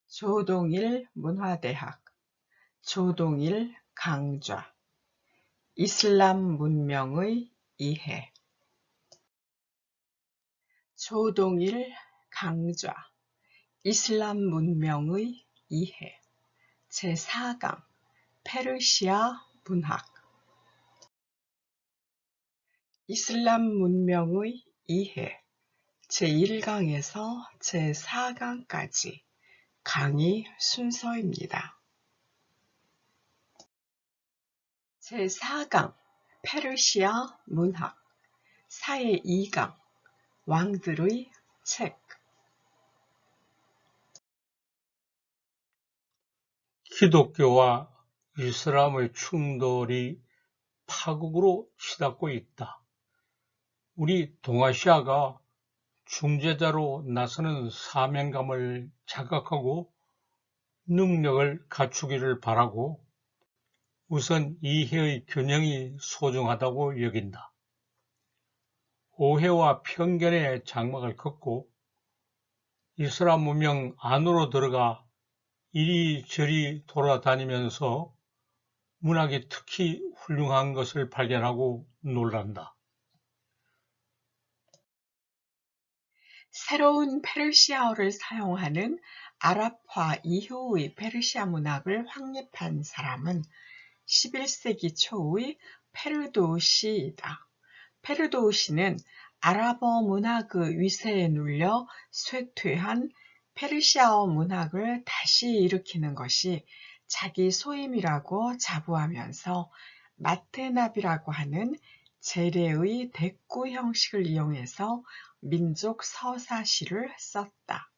조동일 문화대학, 조동일 강좌, 이슬람 문명의 이해. 조동일 강좌, 이슬람 문명의 이해. 제4강, 페르시아 문학. 이슬람 문명의 이해. 제1강에서 제4강까지 강의 순서입니다. 제4강, 페르시아 문학. 사회 2강, 왕들의 책. 기독교와 이슬람의 충돌이 파국으로 치닫고 있다. 우리 동아시아가 중재자로 나서는 사명감을 자각하고 능력을 갖추기를 바라고 우선 이해의 균형이 소중하다고 여긴다. 오해와 편견의 장막을 걷고 이슬람 문명 안으로 들어가 이리저리 돌아다니면서 문학이 특히 훌륭한 것을 발견하고 놀란다. 새로운 페르시아어를 사용하는 아랍화 이후의 페르시아 문학을 확립한 사람은 11세기 초의 페르도시이다. 페르도시는 아랍어 문학의 위세에 눌려 쇠퇴한 페르시아어 문학을 다시 일으키는 것이 자기 소임이라고 자부하면서 마테납이라고 하는 재래의 대꾸 형식을 이용해서 민족 서사시를 썼다.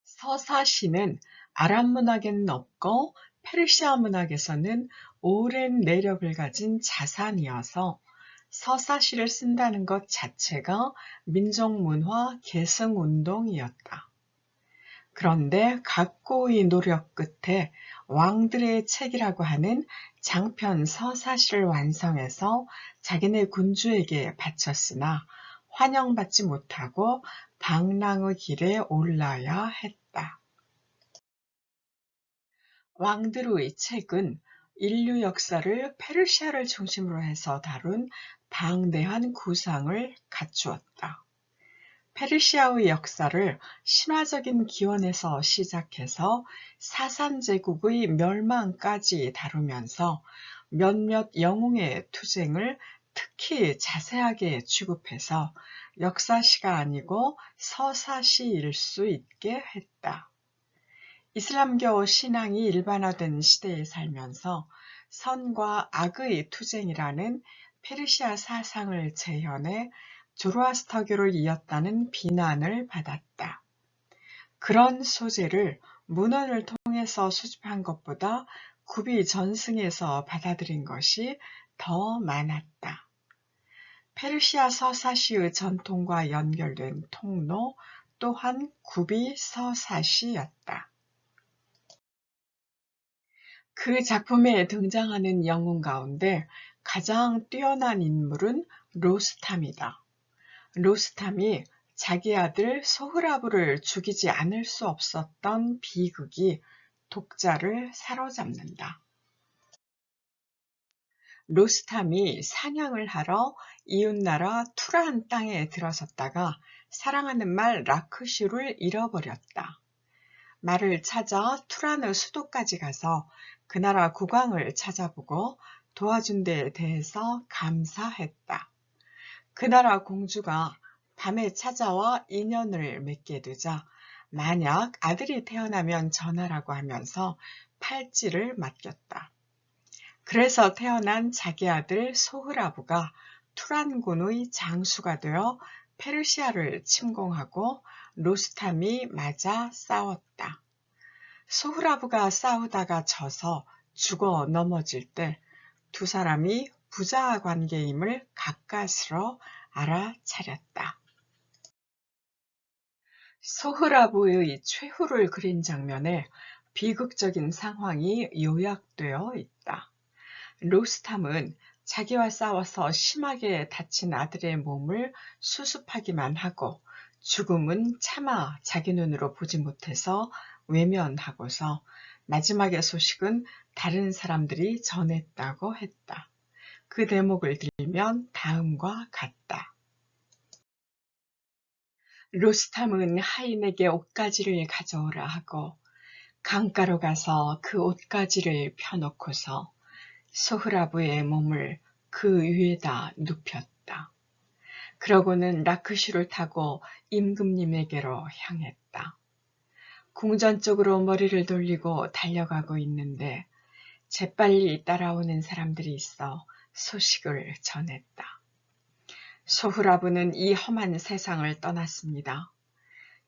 서사시는 아랍 문학에는 없고 페르시아 문학에서는 오랜 내력을 가진 자산이어서 서사시를 쓴다는 것 자체가 민족문화 계승운동이었다. 그런데 각고의 노력 끝에 왕들의 책이라고 하는 장편 서사시를 완성해서 자기네 군주에게 바쳤으나 환영받지 못하고 방랑의 길에 올라야 했다. 왕들의 책은 인류 역사를 페르시아를 중심으로 해서 다룬 방대한 구상을 갖추었다. 페르시아의 역사를 신화적인 기원에서 시작해서 사산제국의 멸망까지 다루면서 몇몇 영웅의 투쟁을 특히 자세하게 취급해서 역사시가 아니고 서사시일 수 있게 했다. 이슬람교 신앙이 일반화된 시대에 살면서 선과 악의 투쟁이라는 페르시아 사상을 재현해 조로아스터교를 이었다는 비난을 받았다. 그런 소재를 문헌을 통해서 수집한 것보다 구비 전승해서 받아들인 것이 더 많았다. 페르시아 서사시의 전통과 연결된 통로 또한 구비 서사시였다. 그 작품에 등장하는 영웅 가운데 가장 뛰어난 인물은 로스탐이다. 로스탐이 자기 아들 소흐라브를 죽이지 않을 수 없었던 비극이 독자를 사로잡는다. 로스탐이 사냥을 하러 이웃나라 투란 땅에 들어섰다가 사랑하는 말 라크슈를 잃어버렸다. 말을 찾아 투란의 수도까지 가서 그 나라 국왕을 찾아보고 도와준 데에 대해서 감사했다. 그 나라 공주가 밤에 찾아와 인연을 맺게 되자 만약 아들이 태어나면 전하라고 하면서 팔찌를 맡겼다. 그래서 태어난 자기 아들 소흐라브가 투란군의 장수가 되어 페르시아를 침공하고 로스탐이 맞아 싸웠다. 소흐라브가 싸우다가 져서 죽어 넘어질 때 두 사람이 부자 관계임을 가까스로 알아차렸다. 소흐라브의 최후를 그린 장면에 비극적인 상황이 요약되어 있다. 로스탐은 자기와 싸워서 심하게 다친 아들의 몸을 수습하기만 하고 죽음은 차마 자기 눈으로 보지 못해서 외면하고서 마지막의 소식은 다른 사람들이 전했다고 했다. 그 대목을 들면 다음과 같다. 로스탐은 하인에게 옷가지를 가져오라 하고 강가로 가서 그 옷가지를 펴놓고서 소흐라브의 몸을 그 위에다 눕혔다. 그러고는 라크슈를 타고 임금님에게로 향했다. 궁전 쪽으로 머리를 돌리고 달려가고 있는데 재빨리 따라오는 사람들이 있어 소식을 전했다. 소흐라브는 이 험한 세상을 떠났습니다.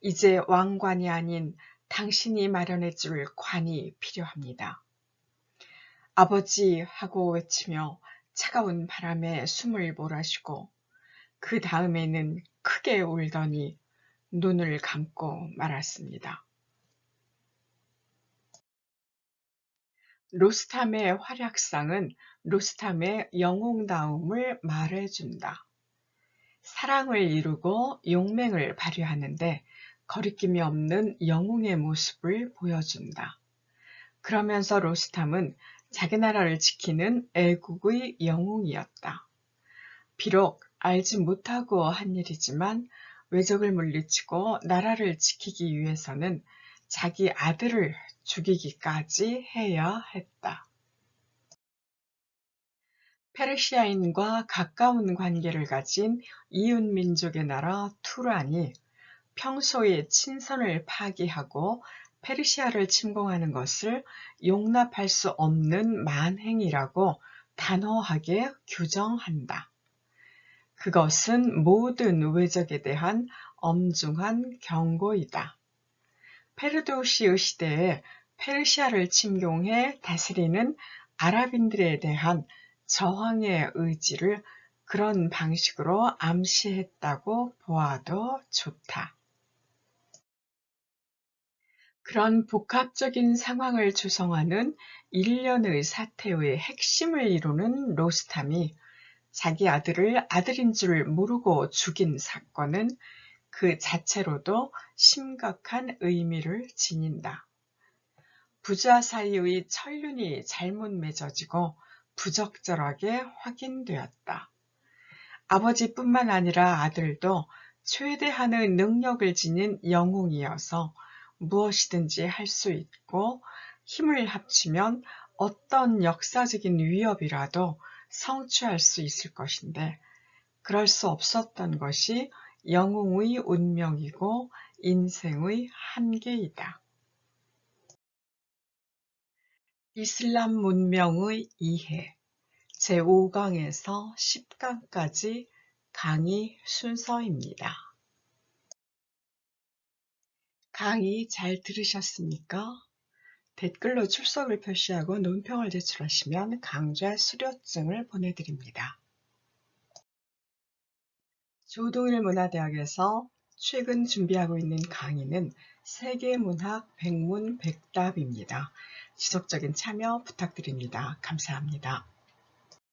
이제 왕관이 아닌 당신이 마련해 줄 관이 필요합니다. 아버지 하고 외치며 차가운 바람에 숨을 몰아쉬고 그 다음에는 크게 울더니 눈을 감고 말았습니다. 로스탐의 활약상은 로스탐의 영웅다움을 말해준다. 사랑을 이루고 용맹을 발휘하는데 거리낌이 없는 영웅의 모습을 보여준다. 그러면서 로스탐은 자기 나라를 지키는 애국의 영웅이었다. 비록 알지 못하고 한 일이지만 외적을 물리치고 나라를 지키기 위해서는 자기 아들을 죽이기까지 해야 했다. 페르시아인과 가까운 관계를 가진 이웃민족의 나라 투란이 평소에 친선을 파기하고 페르시아를 침공하는 것을 용납할 수 없는 만행이라고 단호하게 규정한다. 그것은 모든 외적에 대한 엄중한 경고이다. 페르도시의 시대에 페르시아를 침공해 다스리는 아랍인들에 대한 저항의 의지를 그런 방식으로 암시했다고 보아도 좋다. 그런 복합적인 상황을 조성하는 일련의 사태의 핵심을 이루는 로스탐이 자기 아들을 아들인 줄 모르고 죽인 사건은 그 자체로도 심각한 의미를 지닌다. 부자 사이의 천륜이 잘못 맺어지고 부적절하게 확인되었다. 아버지뿐만 아니라 아들도 최대한의 능력을 지닌 영웅이어서 무엇이든지 할 수 있고 힘을 합치면 어떤 역사적인 위협이라도 성취할 수 있을 것인데 그럴 수 없었던 것이 영웅의 운명이고 인생의 한계이다. 이슬람 문명의 이해 제5강에서 10강까지 강의 순서입니다. 강의 잘 들으셨습니까? 댓글로 출석을 표시하고 논평을 제출하시면 강좌 수료증을 보내드립니다. 조동일문화대학에서 최근 준비하고 있는 강의는 세계문학 백문백답입니다. 지속적인 참여 부탁드립니다. 감사합니다.